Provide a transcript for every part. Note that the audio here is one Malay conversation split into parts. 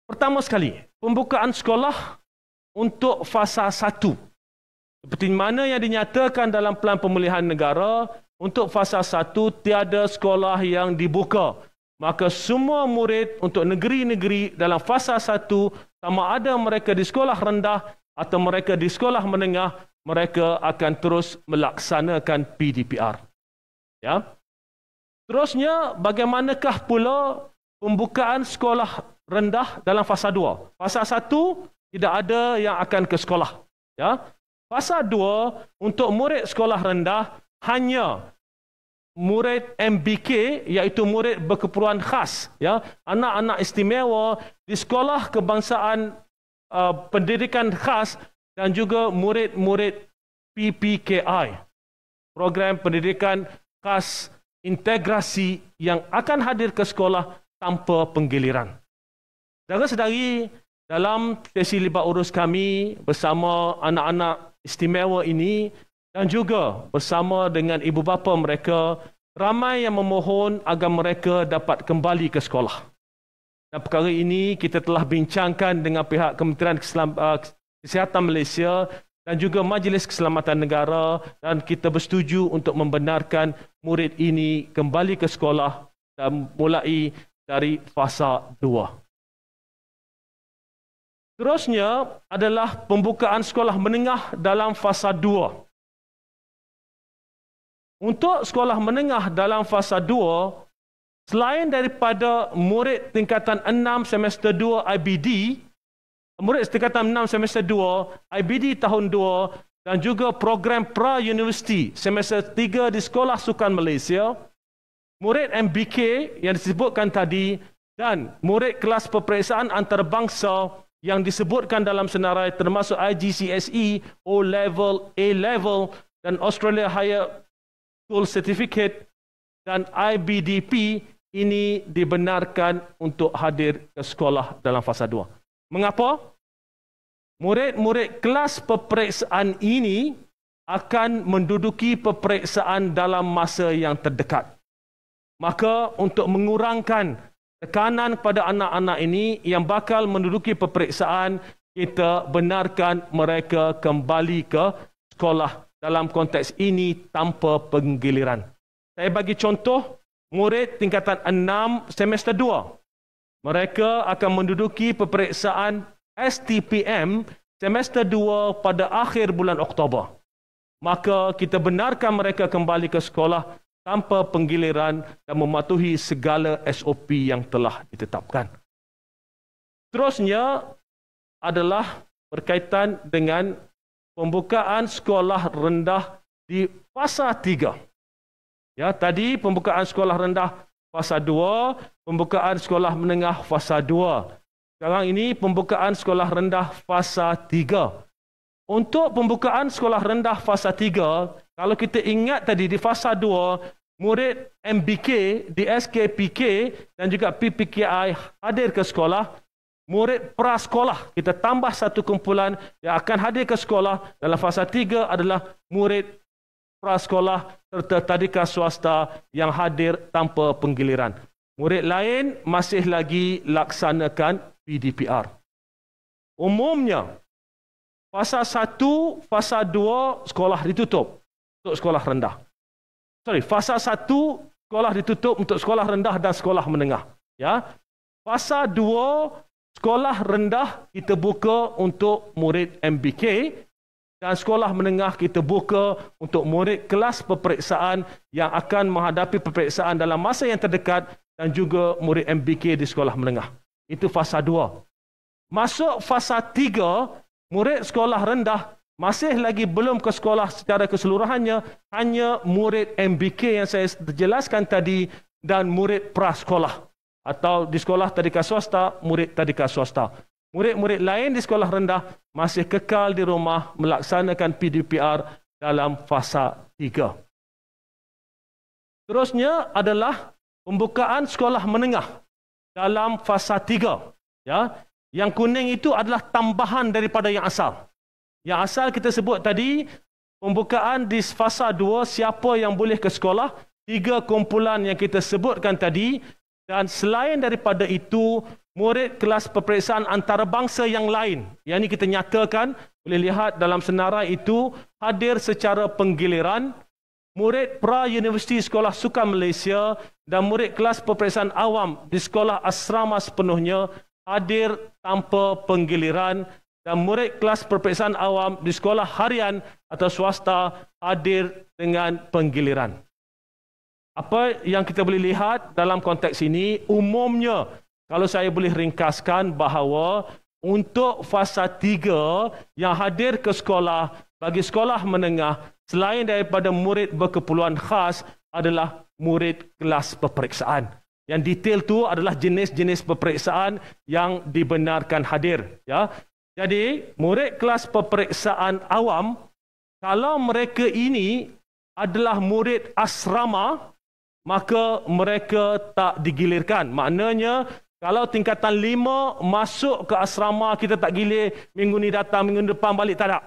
Pertama sekali, pembukaan sekolah untuk fasa 1. Seperti mana yang dinyatakan dalam Pelan Pemulihan Negara, untuk fasa 1 tiada sekolah yang dibuka. Maka semua murid untuk negeri-negeri dalam fasa 1, sama ada mereka di sekolah rendah atau mereka di sekolah menengah, mereka akan terus melaksanakan PDPR. Ya. Terusnya, bagaimanakah pula pembukaan sekolah rendah dalam fasa 2? Fasa 1 tidak ada yang akan ke sekolah. Ya. Fasa 2 untuk murid sekolah rendah hanya murid MBK, iaitu murid berkeperluan khas, ya, anak-anak istimewa di sekolah kebangsaan pendidikan khas dan juga murid-murid PPKI, program pendidikan khas integrasi yang akan hadir ke sekolah tanpa penggiliran. Saudara-saudari, dalam sesi libat urus kami bersama anak-anak istimewa ini dan juga bersama dengan ibu bapa mereka, ramai yang memohon agar mereka dapat kembali ke sekolah. Dan perkara ini kita telah bincangkan dengan pihak Kementerian Kesihatan Malaysia dan juga Majlis Keselamatan Negara, dan kita bersetuju untuk membenarkan murid ini kembali ke sekolah dan mulai dari fasa 2. Terusnya adalah pembukaan sekolah menengah dalam fasa 2. Untuk sekolah menengah dalam fasa 2, selain daripada murid tingkatan 6 semester 2 IBD, murid tingkatan 6 semester 2 IBD tahun 2 dan juga program pra-universiti semester 3 di Sekolah Sukan Malaysia, murid MBK yang disebutkan tadi dan murid kelas peperiksaan antarabangsa yang disebutkan dalam senarai termasuk IGCSE, O-Level, A-Level dan Australia Higher School Certificate dan IBDP ini dibenarkan untuk hadir ke sekolah dalam fasa 2. Mengapa? Murid-murid kelas peperiksaan ini akan menduduki peperiksaan dalam masa yang terdekat. Maka untuk mengurangkan tekanan kepada anak-anak ini yang bakal menduduki peperiksaan, kita benarkan mereka kembali ke sekolah dalam konteks ini tanpa penggiliran. Saya bagi contoh, murid tingkatan 6 semester 2. Mereka akan menduduki peperiksaan STPM semester 2 pada akhir bulan Oktober. Maka kita benarkan mereka kembali ke sekolah tanpa penggiliran dan mematuhi segala SOP yang telah ditetapkan. Terusnya adalah berkaitan dengan pembukaan sekolah rendah di fasa 3. Ya, tadi pembukaan sekolah rendah fasa 2, pembukaan sekolah menengah fasa 2. Sekarang ini pembukaan sekolah rendah fasa 3. Untuk pembukaan sekolah rendah fasa 3, kalau kita ingat tadi di fasa 2, murid MBK di SKPK dan juga PPKI hadir ke sekolah, murid prasekolah, kita tambah satu kumpulan yang akan hadir ke sekolah dalam fasa 3 adalah murid prasekolah serta tadika swasta yang hadir tanpa penggiliran. Murid lain masih lagi laksanakan PDPR. Umumnya, fasa 1, fasa 2 sekolah ditutup untuk sekolah rendah. Fasa 1 sekolah ditutup untuk sekolah rendah dan sekolah menengah. Ya. Fasa 2 sekolah rendah kita buka untuk murid MBK dan sekolah menengah kita buka untuk murid kelas peperiksaan yang akan menghadapi peperiksaan dalam masa yang terdekat dan juga murid MBK di sekolah menengah. Itu fasa 2. Masuk fasa 3, murid sekolah rendah masih lagi belum ke sekolah secara keseluruhannya, hanya murid MBK yang saya jelaskan tadi dan murid prasekolah atau di sekolah tadika swasta, murid tadika swasta. Murid-murid lain di sekolah rendah masih kekal di rumah melaksanakan PDPR dalam fasa 3. Terusnya adalah pembukaan sekolah menengah dalam fasa 3. Ya. Yang kuning itu adalah tambahan daripada yang asal. Yang asal kita sebut tadi, pembukaan di fasa 2, siapa yang boleh ke sekolah, 3 kumpulan yang kita sebutkan tadi, dan selain daripada itu, murid kelas peperiksaan antarabangsa yang lain. Yang ini kita nyatakan, boleh lihat dalam senarai itu, hadir secara penggiliran, murid pra-universiti Sekolah Sukan Malaysia dan murid kelas peperiksaan awam di sekolah asrama sepenuhnya hadir tanpa penggiliran, dan murid kelas peperiksaan awam di sekolah harian atau swasta hadir dengan penggiliran. Apa yang kita boleh lihat dalam konteks ini, umumnya, kalau saya boleh ringkaskan bahawa untuk fasa 3 yang hadir ke sekolah bagi sekolah menengah selain daripada murid berkeperluan khas adalah murid kelas peperiksaan. Yang detail tu adalah jenis-jenis peperiksaan yang dibenarkan hadir. Ya. Jadi, murid kelas peperiksaan awam, kalau mereka ini adalah murid asrama, maka mereka tak digilirkan. Maknanya, kalau tingkatan 5 masuk ke asrama, kita tak gilir minggu ni datang, minggu depan balik, tak ada.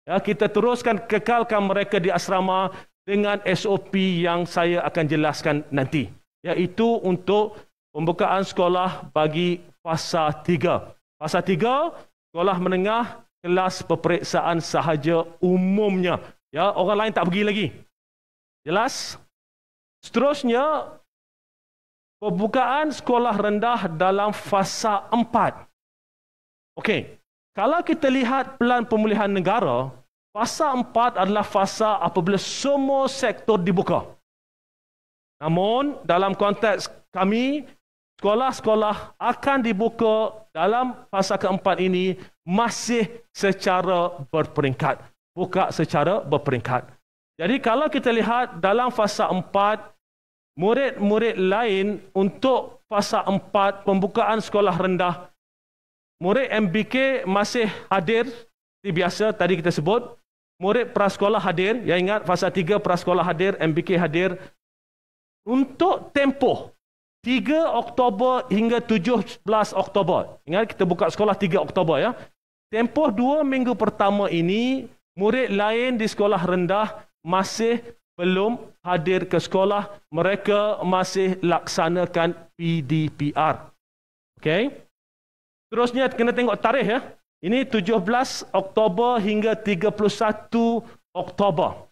Ya, kita teruskan kekalkan mereka di asrama dengan SOP yang saya akan jelaskan nanti. Iaitu untuk pembukaan sekolah bagi fasa 3. Fasa 3, sekolah menengah, kelas peperiksaan sahaja umumnya. Ya, orang lain tak pergi lagi. Jelas? Seterusnya, pembukaan sekolah rendah dalam fasa 4. Okey, kalau kita lihat pelan pemulihan negara, fasa 4 adalah fasa apabila semua sektor dibuka. Namun, dalam konteks kami, sekolah-sekolah akan dibuka dalam fasa keempat ini masih secara berperingkat. Buka secara berperingkat. Jadi kalau kita lihat dalam fasa 4, murid-murid lain untuk fasa 4 pembukaan sekolah rendah, murid MBK masih hadir seperti biasa tadi kita sebut. Murid prasekolah hadir, yang ingat fasa 3 prasekolah hadir, MBK hadir. Untuk tempoh 3 Oktober hingga 17 Oktober. Ingat kita buka sekolah 3 Oktober ya. Tempoh 2 minggu pertama ini, murid lain di sekolah rendah masih belum hadir ke sekolah. Mereka masih laksanakan PDPR. Okey. Terusnya kena tengok tarikh ya. Ini 17 Oktober hingga 31 Oktober.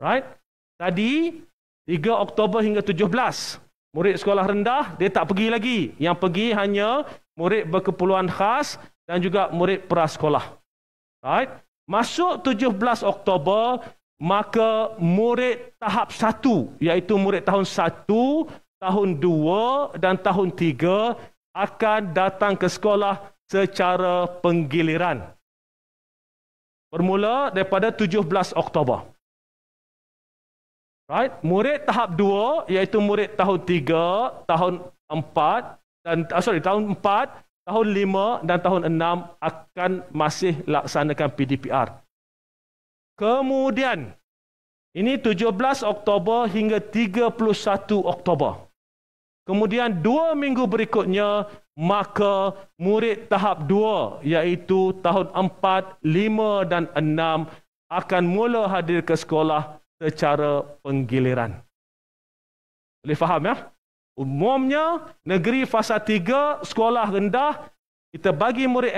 Right? Tadi 3 Oktober hingga 17. Murid sekolah rendah, dia tak pergi lagi. Yang pergi hanya murid berkeperluan khas dan juga murid prasekolah. Right? Masuk 17 Oktober, maka murid tahap 1, iaitu murid tahun 1, tahun 2 dan tahun 3 akan datang ke sekolah secara penggiliran. Bermula daripada 17 Oktober. Right? Murid tahap 2 iaitu murid tahun 3, tahun 4 dan tahun 4, tahun 5 dan tahun 6 akan masih laksanakan PDPR. Kemudian ini 17 Oktober hingga 31 Oktober. Kemudian 2 minggu berikutnya maka murid tahap 2 iaitu tahun 4, 5 dan 6 akan mula hadir ke sekolah secara penggiliran. Boleh faham ya? Umumnya negeri fasa 3 sekolah rendah kita bagi murid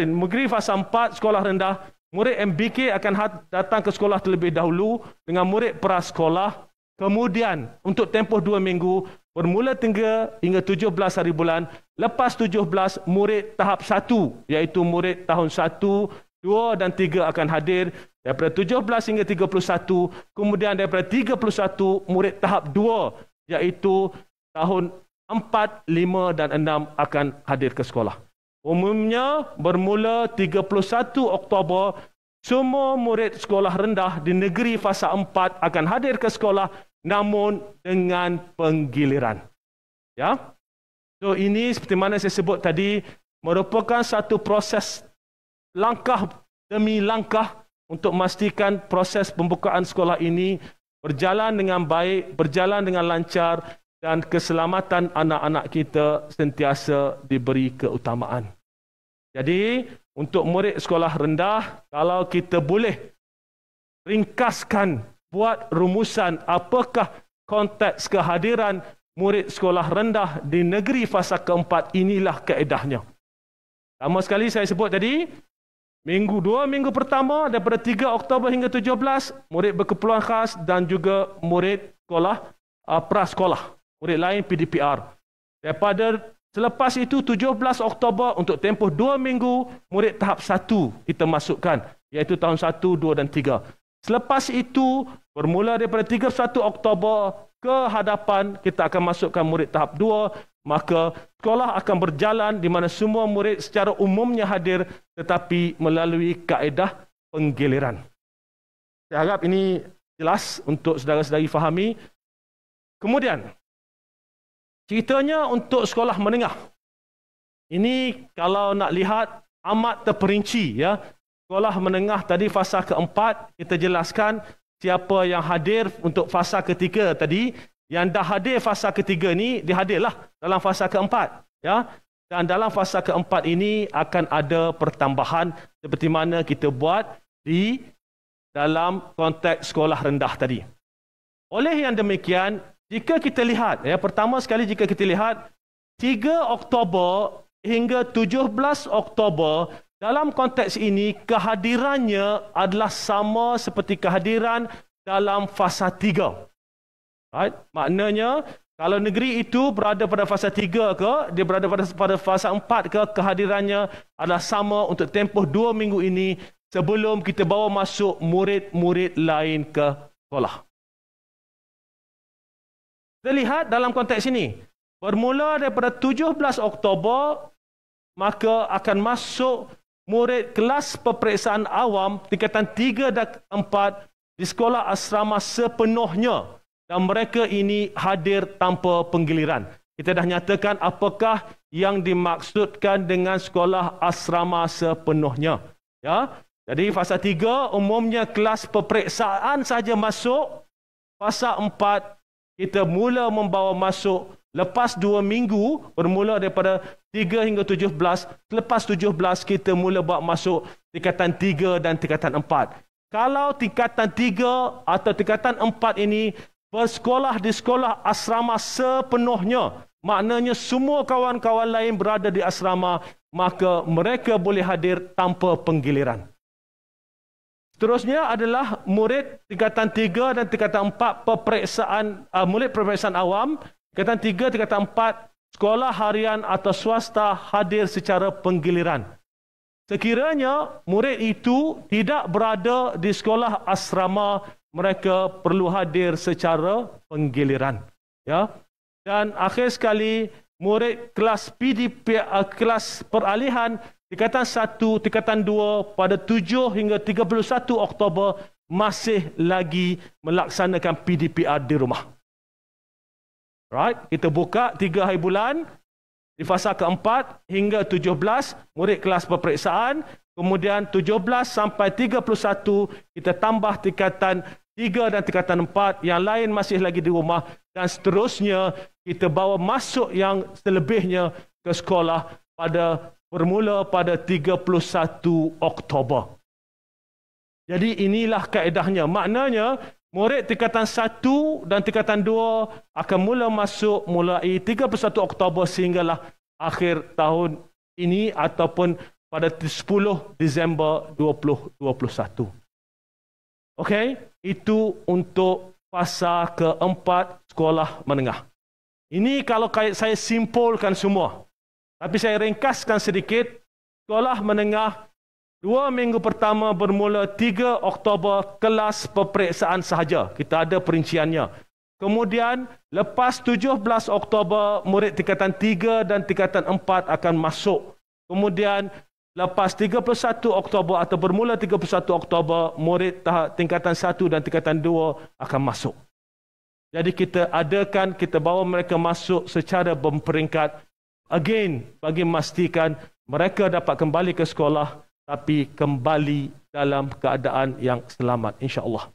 negeri fasa 4 sekolah rendah, murid MBK akan datang ke sekolah terlebih dahulu dengan murid prasekolah. Kemudian untuk tempoh 2 minggu bermula 3 hingga 17 hari bulan, lepas 17 murid tahap 1 iaitu murid tahun 1, 2 dan 3 akan hadir. Daripada 17 hingga 31, kemudian daripada 31 murid tahap 2 iaitu tahun 4, 5 dan 6 akan hadir ke sekolah. Umumnya bermula 31 Oktober semua murid sekolah rendah di negeri fasa 4 akan hadir ke sekolah namun dengan penggiliran. Ya. So ini seperti mana saya sebut tadi merupakan satu proses langkah demi langkah untuk memastikan proses pembukaan sekolah ini berjalan dengan baik, berjalan dengan lancar dan keselamatan anak-anak kita sentiasa diberi keutamaan. Jadi, untuk murid sekolah rendah, kalau kita boleh ringkaskan, buat rumusan apakah konteks kehadiran murid sekolah rendah di negeri fasa keempat, inilah kaedahnya. Sama sekali saya sebut tadi, 2 minggu pertama daripada 3 Oktober hingga 17, murid berkeperluan khas dan juga murid sekolah prasekolah, murid lain PDPR. Daripada selepas itu 17 Oktober untuk tempoh 2 minggu, murid tahap 1 kita masukkan, iaitu tahun 1, 2 dan 3. Selepas itu, bermula daripada 31 Oktober ke hadapan, kita akan masukkan murid tahap 2, maka sekolah akan berjalan di mana semua murid secara umumnya hadir tetapi melalui kaedah penggiliran. Saya harap ini jelas untuk saudara-saudari fahami. Kemudian, ceritanya untuk sekolah menengah. Ini kalau nak lihat amat terperinci, ya. Sekolah menengah tadi fasa keempat, kita jelaskan siapa yang hadir untuk fasa ketiga tadi. Yang dah hadir fasa ketiga ni, dia hadirlah dalam fasa keempat. Ya? Dan dalam fasa keempat ini akan ada pertambahan seperti mana kita buat di dalam konteks sekolah rendah tadi. Oleh yang demikian, jika kita lihat, ya, pertama sekali jika kita lihat 3 Oktober hingga 17 Oktober, dalam konteks ini kehadirannya adalah sama seperti kehadiran dalam fasa 3. Right? Maknanya, kalau negeri itu berada pada fasa 3 ke, dia berada pada fasa 4 ke, kehadirannya adalah sama untuk tempoh 2 minggu ini sebelum kita bawa masuk murid-murid lain ke sekolah. Kita lihat dalam konteks ini, bermula daripada 17 Oktober, maka akan masuk murid kelas peperiksaan awam tingkatan 3 dan 4 di sekolah asrama sepenuhnya. Dan mereka ini hadir tanpa penggiliran. Kita dah nyatakan apakah yang dimaksudkan dengan sekolah asrama sepenuhnya. Ya? Jadi fasa 3 umumnya kelas peperiksaan saja masuk. Fasa 4 kita mula membawa masuk lepas 2 minggu, bermula daripada 3 hingga 17. Lepas 17 kita mula bawa masuk tingkatan 3 dan tingkatan 4. Kalau tingkatan 3 atau tingkatan 4 ini bersekolah di sekolah asrama sepenuhnya, maknanya semua kawan-kawan lain berada di asrama, maka mereka boleh hadir tanpa penggiliran. Seterusnya adalah murid tingkatan 3 dan tingkatan 4 murid peperiksaan awam, tingkatan 3, tingkatan 4, sekolah harian atau swasta hadir secara penggiliran. Sekiranya murid itu tidak berada di sekolah asrama, mereka perlu hadir secara penggiliran. Ya. Dan akhir sekali, murid kelas PDP, kelas peralihan, tingkatan 1, tingkatan 2 pada 7 hingga 31 Oktober masih lagi melaksanakan PDPR di rumah. Right? Kita buka 3 hari bulan di fasa keempat hingga 17 murid kelas peperiksaan, kemudian 17 sampai 31 kita tambah tingkatan 3 dan tingkatan 4, yang lain masih lagi di rumah, dan seterusnya kita bawa masuk yang selebihnya ke sekolah bermula pada 31 Oktober. Jadi inilah kaedahnya. Maknanya murid tingkatan 1 dan tingkatan 2 akan mula masuk mulai 31 Oktober sehinggalah akhir tahun ini ataupun pada 10 Disember 2021. Okey, itu untuk fasa keempat sekolah menengah. Ini kalau saya simpulkan semua. Tapi saya ringkaskan sedikit. Sekolah menengah 2 minggu pertama bermula 3 Oktober kelas peperiksaan sahaja. Kita ada perinciannya. Kemudian lepas 17 Oktober murid tingkatan 3 dan tingkatan 4 akan masuk. Kemudian lepas 31 Oktober atau bermula 31 Oktober murid tingkatan 1 dan tingkatan 2 akan masuk. Jadi kita bawa mereka masuk secara berperingkat. Again, bagi memastikan mereka dapat kembali ke sekolah tapi kembali dalam keadaan yang selamat, insya-Allah.